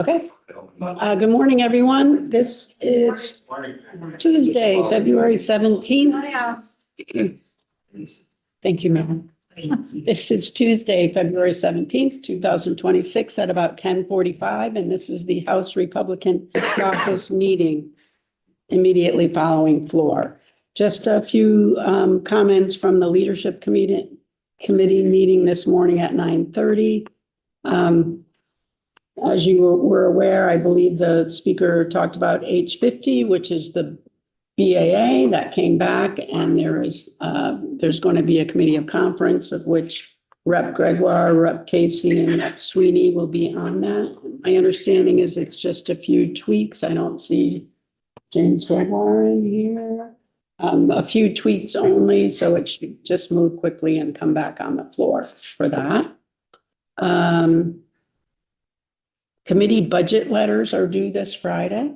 Okay. Good morning, everyone. This is Tuesday, February 17th. Thank you, ma'am. This is Tuesday, February 17th, 2026 at about 10:45, and this is the House Republican Caucus meeting immediately following floor. Just a few comments from the Leadership Committee meeting this morning at 9:30. As you were aware, I believe the speaker talked about H50, which is the BAA that came back, and there's going to be a committee of conference of which Rep. Gregoire, Rep. Casey, and Rep. Sweeney will be on that. My understanding is it's just a few tweaks. I don't see James Gregoire in here. A few tweaks only, so it should just move quickly and come back on the floor for that. Committee budget letters are due this Friday.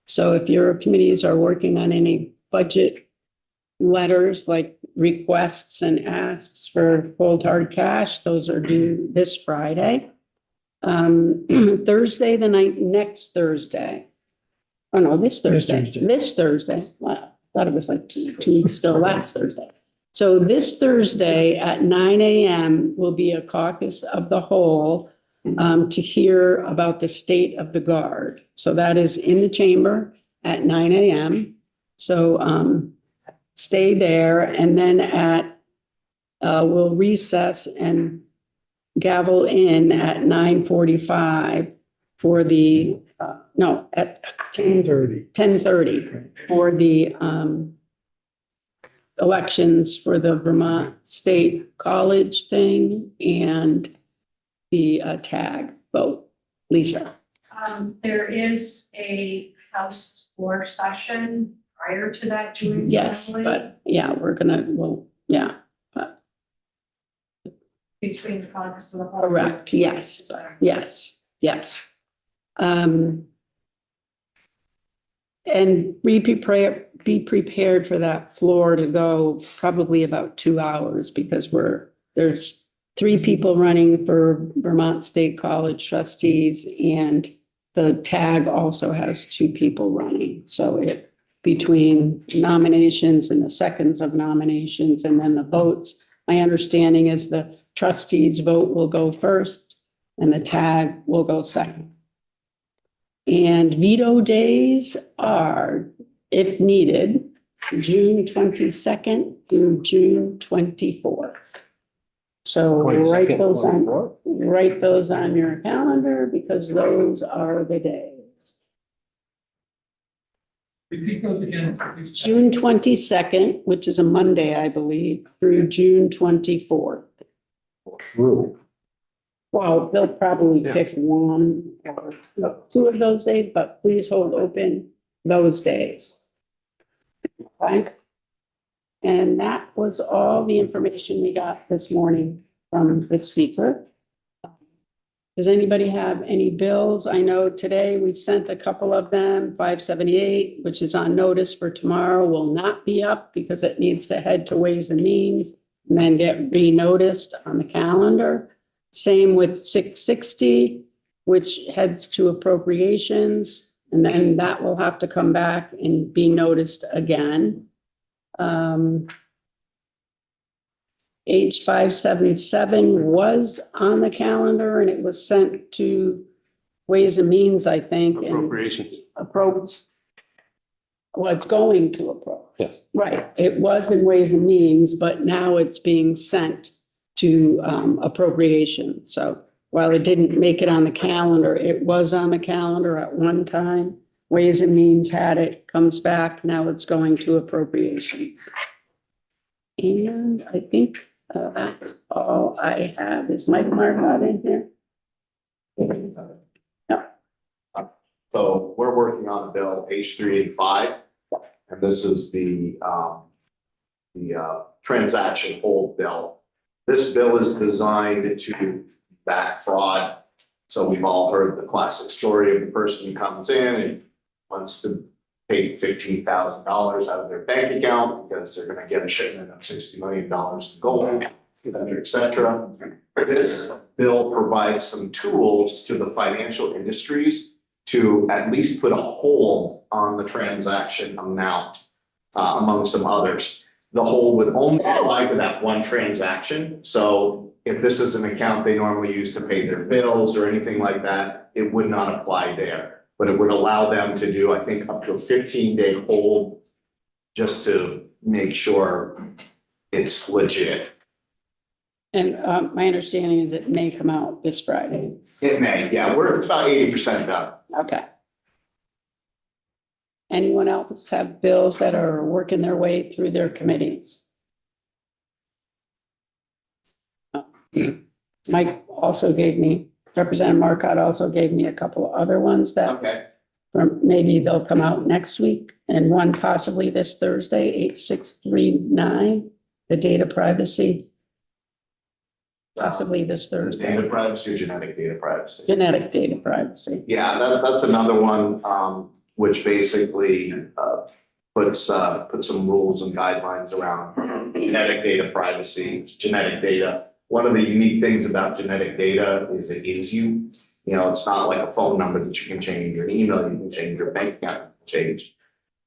So if your committees are working on any budget letters like requests and asks for cold hard cash, those are due this Friday. Thursday, next Thursday. Oh no, this Thursday. This Thursday. Wow, I thought it was like two weeks ago, last Thursday. So this Thursday at 9 a.m. will be a caucus of the whole to hear about the state of the guard. So that is in the chamber at 9 a.m. So stay there, and then we'll recess and gavel in at 9:45 for the at 10:30 for the elections for the Vermont State College thing and the tag vote. Lisa. There is a House floor session prior to that June. Yes, assembly but yeah, but between the caucus and the whole. correct. Yes, yes. And be prepared for that floor to go probably about 2 hours, because there's 3 people running for Vermont State College trustees, and the tag also has 2 people running. So between nominations and the seconds of nominations and then the votes, my understanding is the trustees vote will go first and the tag will go second. And veto days are, if needed, June 22nd through June 24th. So write those on your calendar, because those are the days. Repeat those again. June 22nd, which is a Monday, I believe, through June 24th. Well, they'll probably pick one or 2 of those days, but please hold open those days. Okay. And that was all the information we got this morning from the speaker. Does anybody have any bills? I know today we sent a couple of them. 578, which is on notice for tomorrow, will not be up because it needs to head to Ways and Means and then get re-noticed on the calendar. Same with 660, which heads to appropriations, and then that will have to come back and be noticed again. H577 was on the calendar and it was sent to Ways and Means, I think. Appropriation. Well, it's going to approach. Yes. Right. It was in Ways and Means, but now it's being sent to appropriation. So while it didn't make it on the calendar, it was on the calendar at one time. Ways and Means had it, comes back, now it's going to appropriations. And I think that's all I have. Is Mike Marcotte in here? No. So we're working on a bill H385, and this is the transaction hold bill. This bill is designed to combat fraud. So we've all heard the classic story of the person who comes in and wants to pay $15,000 out of their bank account because they're going to get a shipment of $60 million in gold, et cetera. This bill provides some tools to the financial industries to at least put a hold on the transaction amount among some others. The hold would only apply to that one transaction. So if this is an account they normally use to pay their bills or anything like that, it would not apply there. But it would allow them to do, I think, up to a 15-day hold just to make sure it's legit. And my understanding is it may come out this Friday. It may, yeah, it's about 80% done. Okay. Anyone else have bills that are working their way through their committees? Mike also gave me, Representative Marcotte also gave me a couple of other ones that Okay. maybe they'll come out next week, and one possibly this Thursday, 8639, the data privacy, possibly this Thursday, Data privacy or genetic data privacy? genetic data privacy. Yeah, that's another one, which basically, puts some rules and guidelines around genetic data privacy, genetic data. One of the unique things about genetic data is it is you. You know, it's not like a phone number that you can change, or an email you can change, your bank account you can change.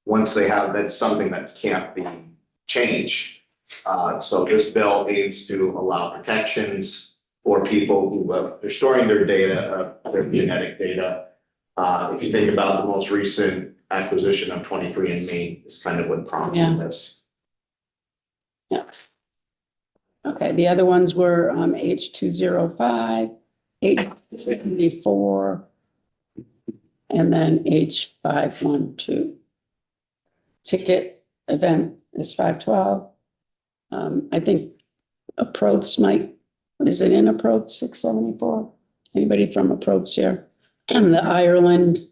Once they have, that's something that can't be changed. So this bill aims to allow protections for people who they're storing their data, their genetic data. If you think about the most recent acquisition of 23andMe, is kind of what prompted this. Okay, the other ones were H205, H74, and then H512. Ticket event is 512. I think approach might, is it in approach 674? Anybody from approach here? And the Ireland.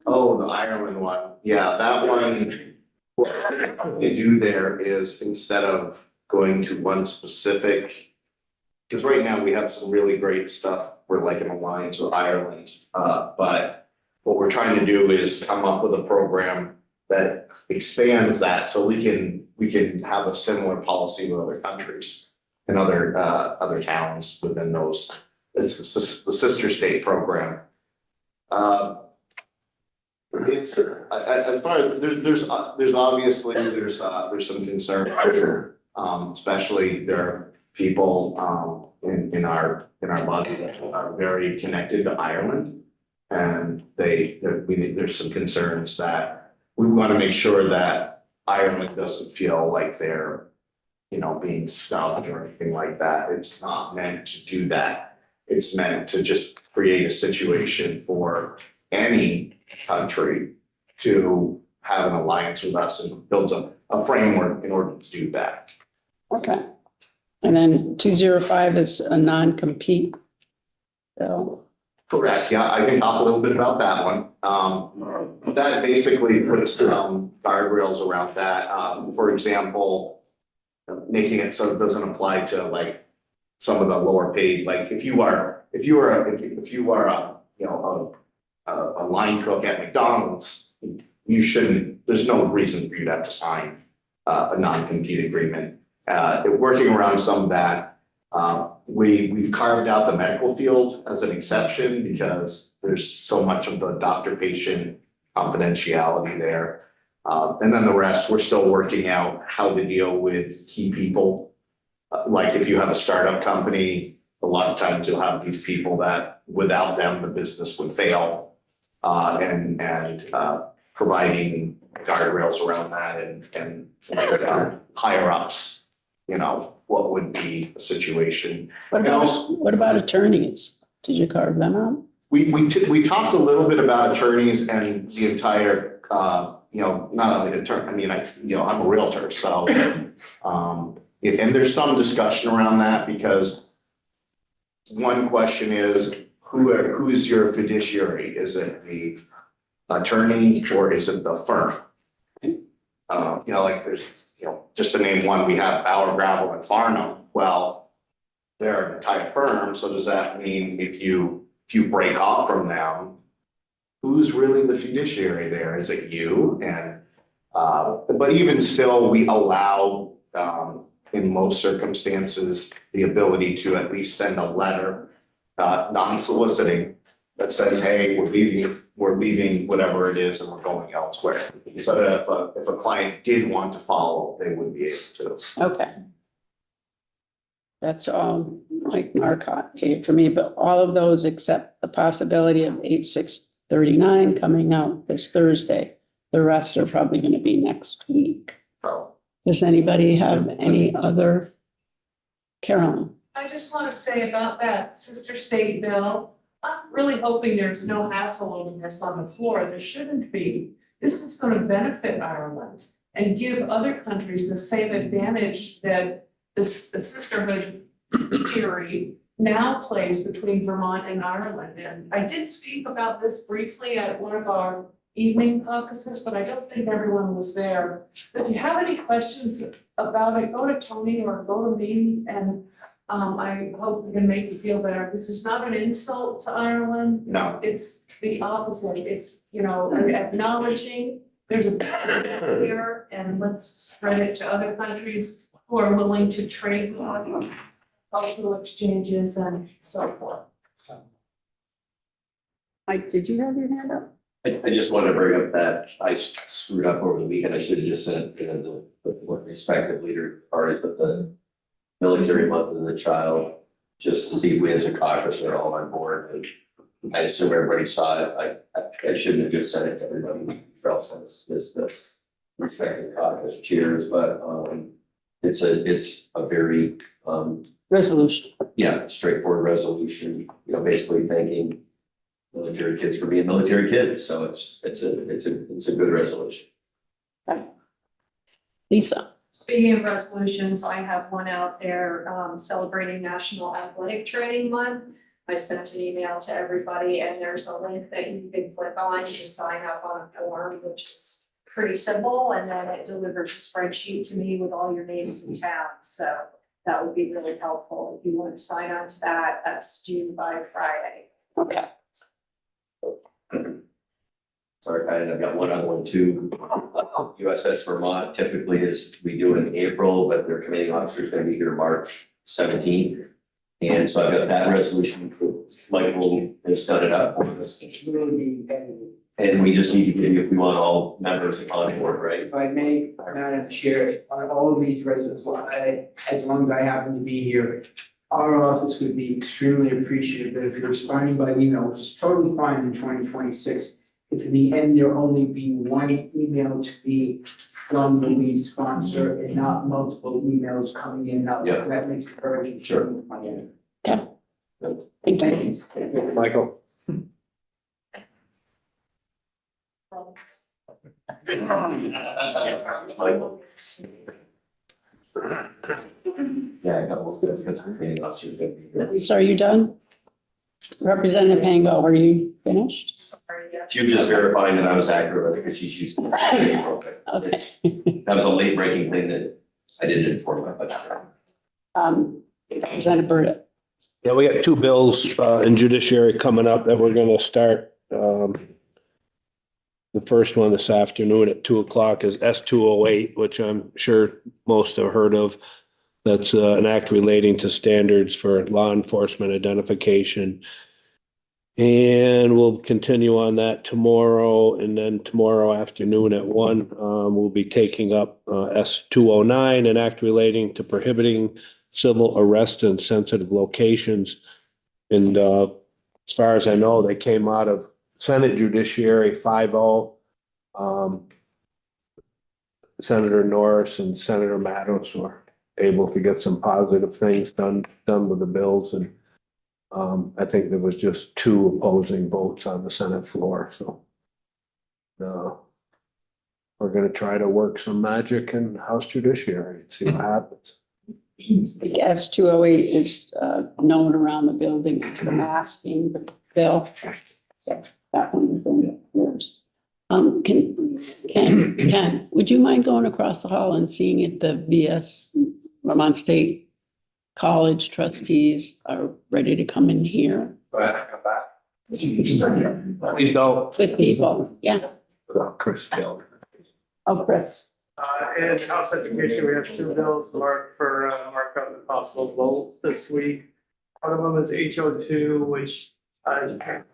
Oh, the Ireland one. Yeah, that one, what they do there is, instead of going to one specific, because right now we have some really great stuff. We're like an alliance with Ireland. But what we're trying to do is come up with a program that expands that, so we can have a similar policy with other countries and other towns within those. It's the sister state program. It's as far as there's obviously there's some concern, especially there are people in our body that are very connected to Ireland, and there's some concerns that we want to make sure that Ireland doesn't feel like they're, being snubbed or anything like that. It's not meant to do that. It's meant to just create a situation for any country to have an alliance with us and builds a framework in order to do that. Okay. And then 205 is a non-compete bill. Correct, yeah, I can talk a little bit about that one. That basically puts guardrails around that. For example, making it so it doesn't apply to like some of the lower paid, like if you are a line cook at McDonald's, you shouldn't, there's no reason for you to have to sign a non-compete agreement. Working around some of that, we've carved out the medical field as an exception because there's so much of the doctor-patient confidentiality there. And then the rest, we're still working out how to deal with key people. Like if you have a startup company, a lot of times you'll have these people that without them, the business would fail. And providing guardrails around that and higher ups, what would be a situation. What about attorneys? Did you carve them out? We talked a little bit about attorneys and the entire, not only attorney, I'm a realtor, so, and there's some discussion around that because one question is, who is your fiduciary? Is it the attorney or is it the firm? Like there's, just to name one, we have Bauer, Gravel and Farnham. Well, they're an entire firm. So does that mean if you break off from them, who's really the fiduciary there? Is it you? And, but even still, we allow in most circumstances, the ability to at least send a letter, non-soliciting, that says, hey, we're leaving whatever it is and we're going elsewhere. So that if a client did want to follow, they would be able to. Okay. That's all like Marcotte paid for me, but all of those except the possibility of 8639 coming out this Thursday. The rest are probably going to be next week. So, Does anybody have any other? Carolyn? I just want to say about that sister state bill, I'm really hoping there's no hassle over this on the floor. There shouldn't be. This is going to benefit Ireland and give other countries the same advantage that the sisterhood theory now plays between Vermont and Ireland. And I did speak about this briefly at one of our evening caucuses, but I don't think everyone was there. If you have any questions about it, go to Tony or go to me, and I hope we can make you feel better. This is not an insult to Ireland. no, It's the opposite. It's, you know, acknowledging there's a benefit here, and let's spread it to other countries who are willing to trade on cultural exchanges and so forth. Mike, did you have your hand up? I just wanted to bring up that I screwed up over the weekend. I should have just said, the respective leader parties, but the military month of the child, just to see if we as a caucus are all on board. And I assume everybody saw it. I shouldn't have just said it to everybody else. It's the respective caucus cheers, but it's a very Resolution. straightforward resolution, basically thanking military kids for being military kids, so it's a good resolution. Lisa? Speaking of resolutions, I have one out there celebrating National Athletic Training Month. I sent an email to everybody and there's a link that you can click on to sign up on a form, which is pretty simple. And then it delivers a spreadsheet to me with all your names and towns. So that would be really helpful if you want to sign on to that. That's due by Friday. Okay. Sorry, I've got one other one too. USS Vermont typically we do it in April, but their commanding officer is going to be here March 17th. And so I've got that resolution. Michael has done it up for us. And we just need to give you, if we want all members on board, right? If I may, Madam Chair, on all of these resolutions, as long as I happen to be here, our office would be extremely appreciative if you're responding by email, which is totally fine in 2026. If in the end, there only be one email to be from the lead sponsor and not multiple emails coming in, Yeah. that makes it very. Sure. Okay. Thank you. Michael. Michael. Yeah, I got most of the commanding officer is going to be here. Lisa, are you done? Representative Pango, are you finished? Sorry, yeah. She was just verifying that I was accurate because she's used to April. Okay. That was a late breaking thing that I didn't inform my budget. Representative Burdick. Yeah, we got two bills in judiciary coming up that we're gonna start. The first one this afternoon at 2:00 is S-208, which I'm sure most have heard of. That's an act relating to standards for law enforcement identification. And we'll continue on that tomorrow, and then tomorrow afternoon at 1, we'll be taking up S-209, an act relating to prohibiting civil arrest in sensitive locations. And as far as I know, they came out of Senate Judiciary 5-0. Senator Norris and Senator Matos were able to get some positive things done with the bills, and I think there was just 2 opposing votes on the Senate floor, so we're gonna try to work some magic in House Judiciary and see what happens. The S-208 is known around the building as the masking bill. That one is in yours. Ken, would you mind going across the hall and seeing if the Vermont State College trustees are ready to come in here Please go. with people? Yeah. Chris Taylor. Oh, Chris. In House Education, we have two bills marked for markup and possible vote this week. One of them is HO2, which the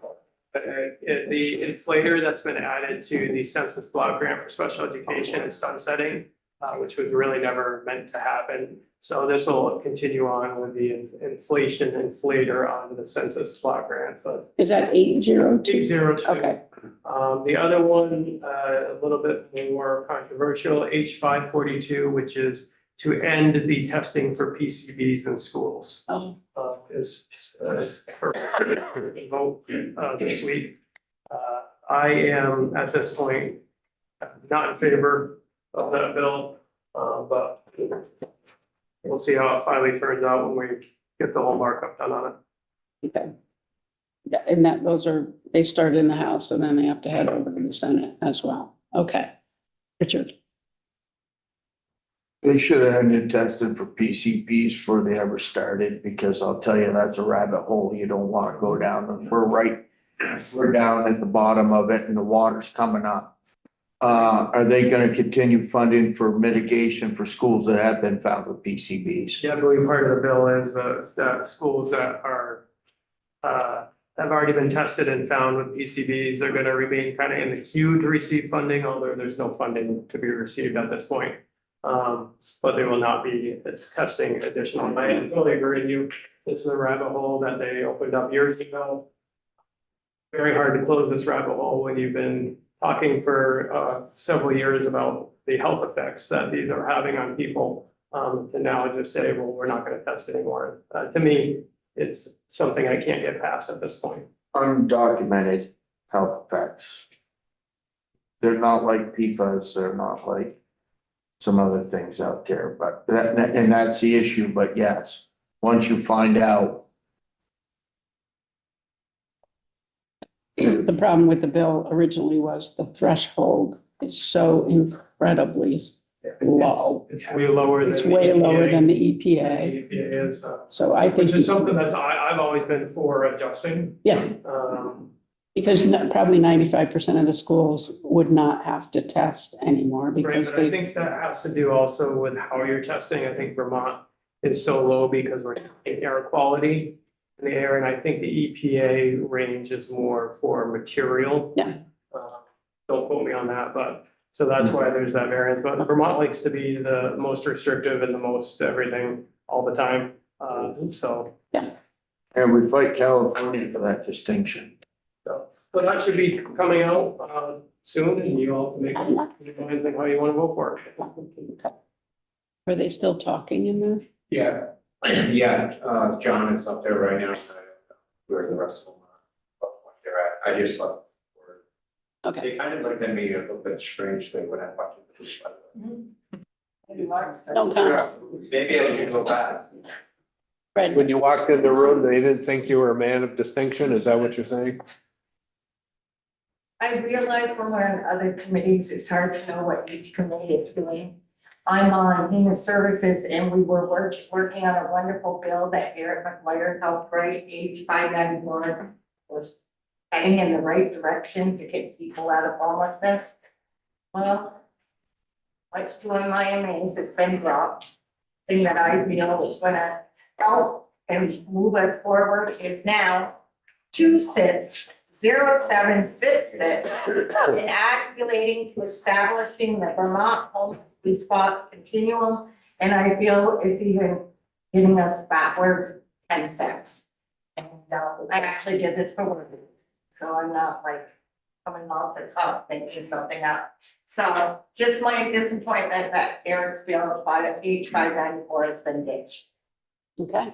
inflator that's been added to the census block grant for special education is sunsetting, which was really never meant to happen. So this will continue on with the inflation inflator on the census block grant, but Is that 802? 802. Okay, The other one, a little bit more controversial, H542, which is to end the testing for PCBs in schools. oh, Is for vote this week. I am at this point not in favor of that bill, but we'll see how it finally turns out when we get the whole markup done on it. okay. Yeah, and that, those are, they start in the House and then they have to head over to the Senate as well. Okay. Richard? They should have ended testing for PCPs before they ever started, because I'll tell you, that's a rabbit hole you don't want to go down. We're down at the bottom of it and the water's coming up. Are they gonna continue funding for mitigation for schools that have been found with PCBs? Yeah, I believe part of the bill is that schools that are have already been tested and found with PCBs, they're gonna remain kind of in the queue to receive funding, although there's no funding to be received at this point. But they will not be testing additional. I totally agree with you. This is a rabbit hole that they opened up years ago. Very hard to close this rabbit hole when you've been talking for several years about the health effects that these are having on people. To now just say, well, we're not gonna test anymore. To me, it's something I can't get past at this point. Undocumented health effects. They're not like PFAS, they're not like some other things out there, but and that's the issue, but yes, once you find out. The problem with the bill originally was the threshold is so incredibly low. It's way lower than. It's way lower than the EPA. EPA is, So I think. which is something that's, I've always been for adjusting. Yeah, because probably 95% of the schools would not have to test anymore Right, because but I they, think that has to do also with how you're testing. I think Vermont is so low because we're in air quality in the air, and I think the EPA range is more for material. Yeah. Don't quote me on that, but, so that's why there's that variance, but Vermont likes to be the most restrictive and the most everything all the time, so. And we fight California for that distinction. But that should be coming out soon, and you all can make up your minds on how you wanna vote for it. are they still talking in there? Yeah, John is up there right now. Where the rest of them are, what they're at. I just thought. Okay. They kind of looked at me a little bit strangely when I watched this. Don't count. Maybe I should go back. Fred, When you walked in the room, they didn't think you were a man of distinction, is that what you're saying? I realize when we're in other committees, it's hard to know what each committee is doing. I'm on Human Services and we were working on a wonderful bill that Eric McGuire helped write, H594, was heading in the right direction to get people out of homelessness. Well, what's doing my amaze, it's been dropped. Thing that I feel is gonna help and move us forward is now 260766 in activating to establishing the Vermont Home Response Continuum. And I feel it's even getting us backwards 10 steps. And I actually did this for work, so I'm not like coming off the top thinking something up. So just my disappointment that Eric's bill by H594 has been ditched. okay.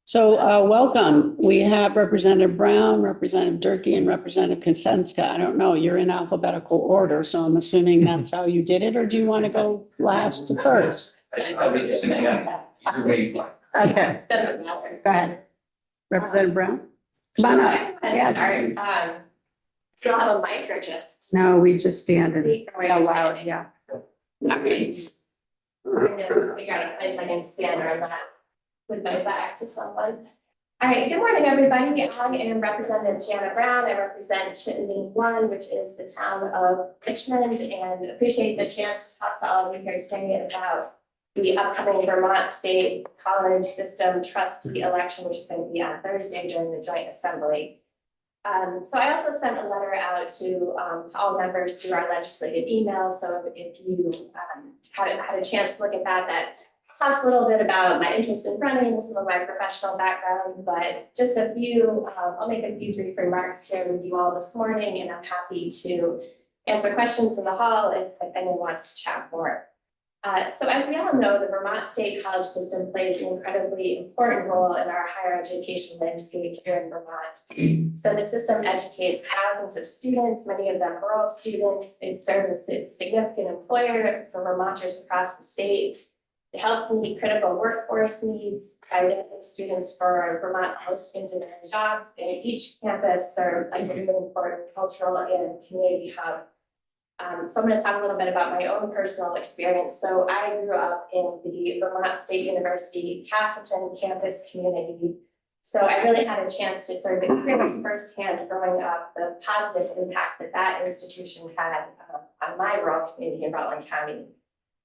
So welcome. We have Representative Brown, Representative Durkee, and Representative Konsenska. I don't know, you're in alphabetical order, so I'm assuming that's how you did it, or do you want to go last to first? I mean, either way, fine. Okay, Doesn't matter. go ahead. Representative Brown? Come on up. Yeah. Sorry, do you have a mic or just? No, we just stand and Speak or yell you're loud, standing? yeah. Alright. I'm gonna figure out a place I can stand or I'm not with my back to someone. All right, good morning, everybody. I am Representative Jana Brown. I represent Chittenden 1, which is the town of Richmond, and appreciate the chance to talk to all of you here today about the upcoming Vermont State College System Trustee election, which is going to be on Thursday during the joint assembly. So I also sent a letter out to all members through our legislative email. So if you had a chance to look at that talks a little bit about my interest in running, some of my professional background, but just a few, I'll make a few brief remarks here with you all this morning, and I'm happy to answer questions in the hall if anyone wants to chat more. So as we all know, the Vermont State College System plays an incredibly important role in our higher education landscape here in Vermont. So the system educates thousands of students, many of them rural students. It serves as a significant employer for Vermonters across the state. It helps meet critical workforce needs by looking students for Vermont's most in-demand jobs, and each campus serves a really important cultural and community hub. So I'm going to talk a little bit about my own personal experience. So I grew up in the Vermont State University Castleton campus community. So I really had a chance to sort of experience firsthand growing up the positive impact that institution had on my rural community in Rutland County.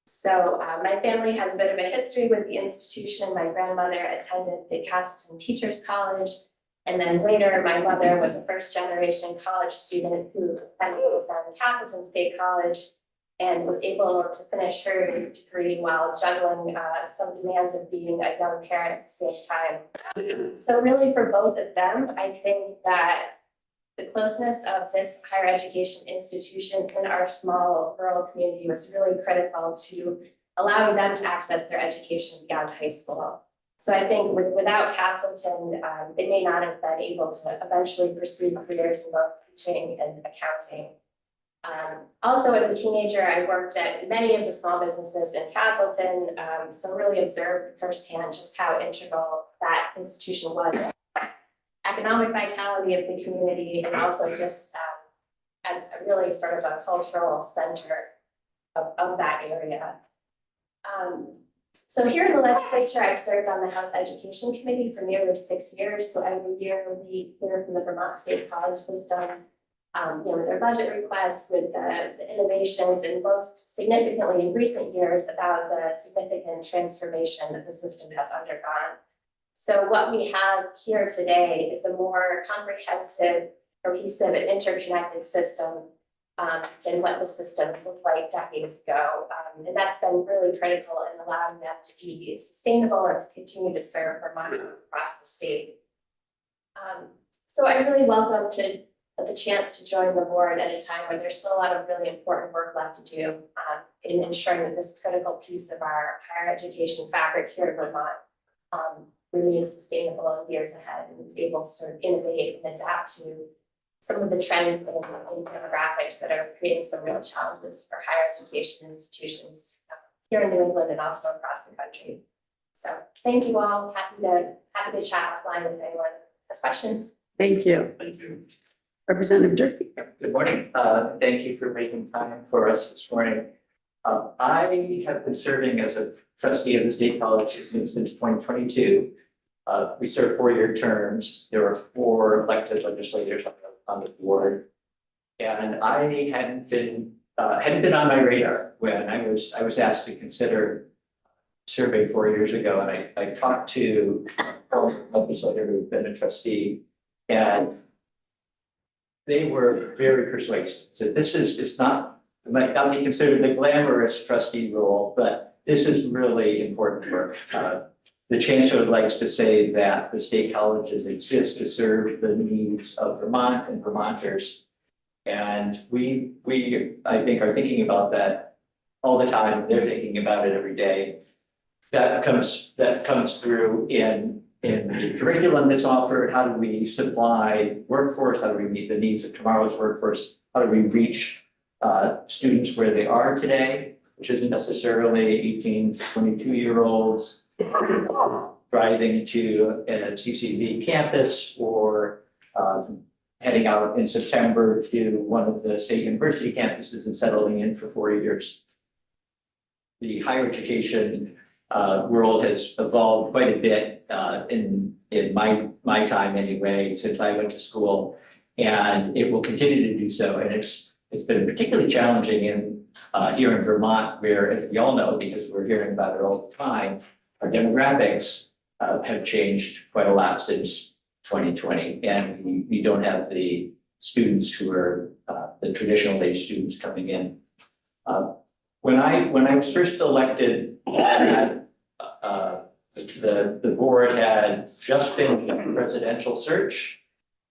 So my family has a bit of a history with the institution. My grandmother attended the Castleton Teachers College. And then later, my mother was a first-generation college student who attended Castleton State College and was able to finish her degree while juggling some demands of being a young parent at the same time. So really for both of them, I think that the closeness of this higher education institution in our small rural community was really critical to allowing them to access their education beyond high school. So I think without Castleton, they may not have been able to eventually pursue careers in both teaching and accounting. Also, as a teenager, I worked at many of the small businesses in Castleton, so really observed firsthand just how integral that institution was in economic vitality of the community, and also just as a really sort of a cultural center of that area. So here in the legislature, I've served on the House Education Committee for nearly 6 years. So every year we hear from the Vermont State College System, with their budget requests, with the innovations, and most significantly in recent years about the significant transformation that the system has undergone. So what we have here today is a more comprehensive, cohesive, and interconnected system than what the system looked like decades ago. And that's been really critical in allowing them to be sustainable and to continue to serve Vermont across the state. So I really welcome the chance to join the board at a time where there's still a lot of really important work left to do in ensuring that this critical piece of our higher education fabric here in Vermont really is sustainable in years ahead and is able to sort of innovate and adapt to some of the trends and demographics that are creating some real challenges for higher education institutions here in New England and also across the country. So thank you all. Happy to chat offline if anyone has questions. Thank you. Thank you. Representative Durkee. Good morning. Thank you for making time for us this morning. I have been serving as a trustee of the State College System since 2022. We serve 4-year terms. There are 4 elected legislators on the board, and I hadn't been on my radar when I was asked to consider serving 4 years ago, and I talked to a legislator who'd been a trustee, and they were very persuasive. So it might not be considered the glamorous trustee role, but this is really important work. The chancellor likes to say that the state colleges exist to serve the needs of Vermont and Vermonters. And we I think are thinking about that all the time. They're thinking about it every day. That comes through in the curriculum that's offered. How do we supply workforce? How do we meet the needs of tomorrow's workforce? How do we reach students where they are today, which isn't necessarily 18 to 22-year-olds driving to a CCV campus or heading out in September to one of the state university campuses and settling in for 4 years. The higher education world has evolved quite a bit in my time anyway, since I went to school. And it will continue to do so. And it's been particularly challenging here in Vermont, where, as we all know, because we're hearing about it all the time, our demographics have changed quite a lot since 2020. And we don't have the students who are the traditional age students coming in. When I was first elected, the board had just finished a presidential search.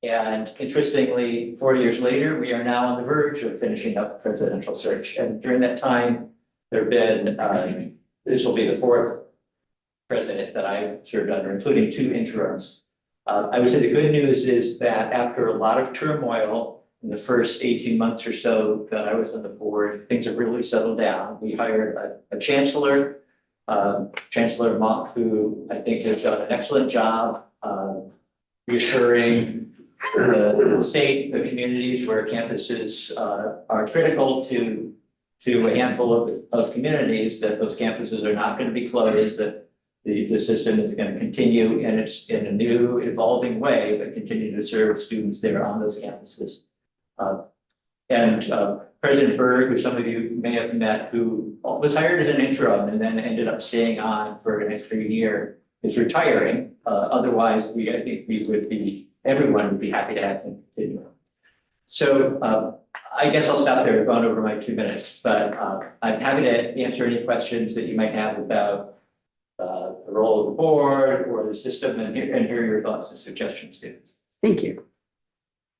And interestingly, 4 years later, we are now on the verge of finishing up the presidential search. And during that time, there have been, this will be the fourth president that I've served under, including 2 interims. I would say the good news is that after a lot of turmoil in the first 18 months or so that I was on the board, things have really settled down. We hired a chancellor, Chancellor Monk, who I think has done an excellent job reassuring the state, the communities where campuses are critical to a handful of communities, that those campuses are not going to be closed, that the system is going to continue, and it's in a new evolving way, but continue to serve students there on those campuses. And President Berg, who some of you may have met, who was hired as an interim and then ended up staying on for an extra year, is retiring. Otherwise, I think everyone would be happy to have him continue. So I guess I'll stop there. I've gone over my 2 minutes, but I'm happy to answer any questions that you might have about the role of the board or the system, and hear your thoughts and suggestions too. Thank you.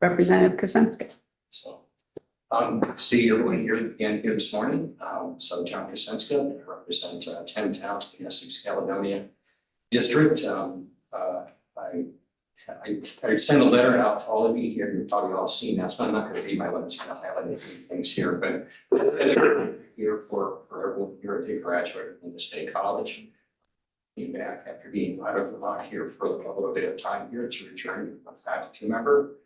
Representative Kosenska. So, see everyone here again here this morning. So John Kosenska, I represent 10 towns in the Essex Caledonia district. I sent a letter out to all of you here. You've probably all seen that, so I'm not going to read my letter. I'm going to highlight a few things here, but as here for everyone here, they graduated from the State College. Came back after being out of Vermont here for a little bit of time here to return a faculty member.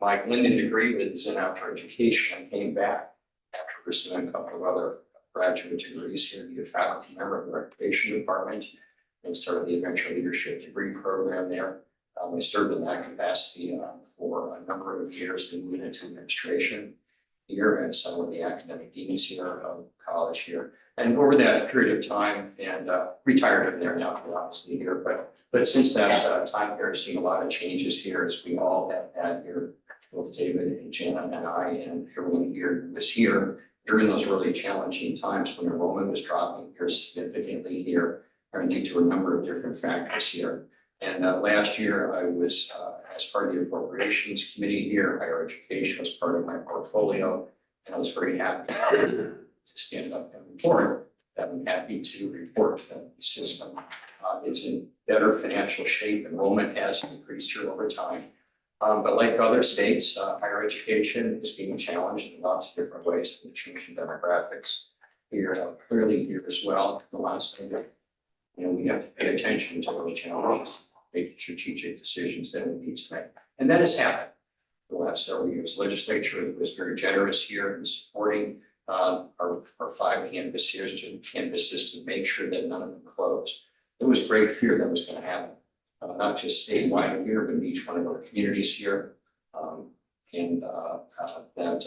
My blended degree was in outdoor education. I came back after pursuing a couple of other graduate degrees here to be a faculty member of the recreation department and started the adventure leadership degree program there. I served in that capacity for a number of years, then moved into administration here and some of the academic deans here of college here. And over that period of time, and retired from there now, obviously here, but since that time here, I've seen a lot of changes here, as we all have had here, both David and Jana and I and everyone here this year, during those really challenging times when enrollment was dropping here significantly here, due to a number of different factors here. And last year, I was, as part of the appropriations committee here, higher education was part of my portfolio, and I was very happy to stand up and report that I'm happy to report that the system is in better financial shape. Enrollment has increased here over time. But like other states, higher education is being challenged in lots of different ways, the changing demographics here, clearly here as well. The last thing that, we have to pay attention to those challenges, make strategic decisions that we need to make. And that has happened the last several years. Legislature was very generous here in supporting our 5 campuses to make sure that none of them close. There was great fear that was going to happen, not just statewide here, but in each one of our communities here. That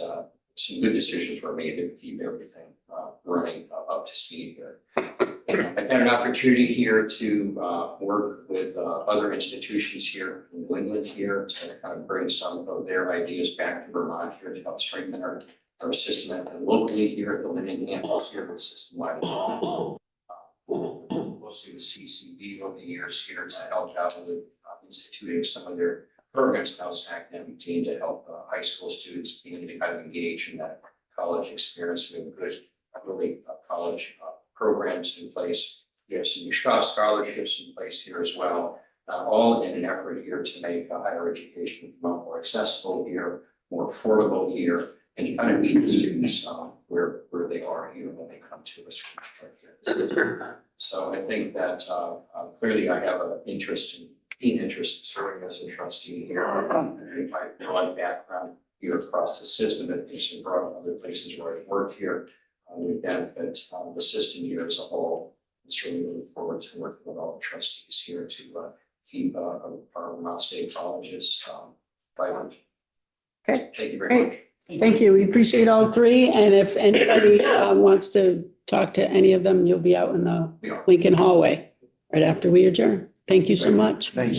some good decisions were made to keep everything running up to speed here. I've had an opportunity here to work with other institutions here in New England here to kind of bring some of their ideas back to Vermont here to help strengthen our system, and locally here at the Linden campus here with system-wide. Mostly with CCD over the years here to help out with instituting some of their programs. I was an academic team to help high school students begin to kind of engage in that college experience. We have good, really college programs in place. We have some new scholarships in place here as well, all in an effort here to make higher education more accessible here, more affordable here, and you kind of meet the students where they are here when they come to us. So I think that clearly I have an keen interest in serving as a trustee here. I think my broad background here across the system and in broad other places where I've worked here would benefit the system here as a whole. certainly looking forward to working with all the trustees here to keep our Vermont State colleges vibrant. Okay, Thank you very great. much. Thank you. We appreciate all three. And if anybody wants to talk to any of them, you'll be out in the We are. Lincoln hallway right after we adjourn. Thank you so much. Thank you.